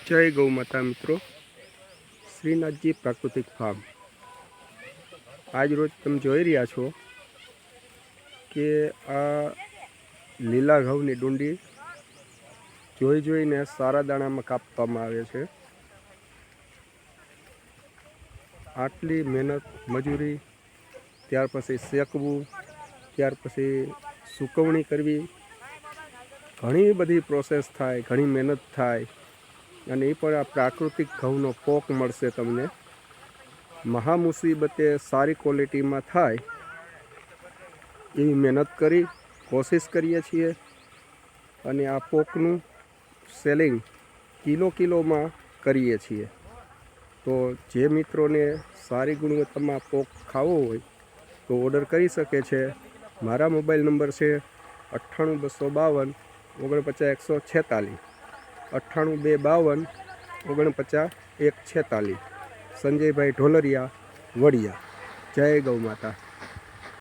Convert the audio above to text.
जय गौ माता मित्रों, श्रीनाथजी प्राकृतिक फार्म। आज रोज तमे जोई रह्या छो कि आ लीला घऊनी डूंडी जोई जोईने सारा दाणामां कापवामां आवे छे। आटली मेहनत मजूरी, त्यार पछी शेकवू, त्यार पछी सुकवणी करवी, घणी बधी प्रोसेस थाय, घणी मेहनत थाय। અને એ પણ આ પ્રાકૃતિક ઘઉંનો પોક મળશે તમને। મહા મુસીબતે સારી ક્વોલિટીમાં થાય એવી મહેનત કરી કોશિશ કરીએ છીએ અને આ પોકનું સેલિંગ કિલોમાં કરીએ છીએ। તો જે મિત્રોને સારી ગુણવત્તામાં પોક ખાવો હોય તો ઓર્ડર કરી શકે છે। મારા મોબાઈલ નંબર છે 98252 49146, 98252 49146। संजय भाई ढोलरिया, वड़िया। जय गौ माता।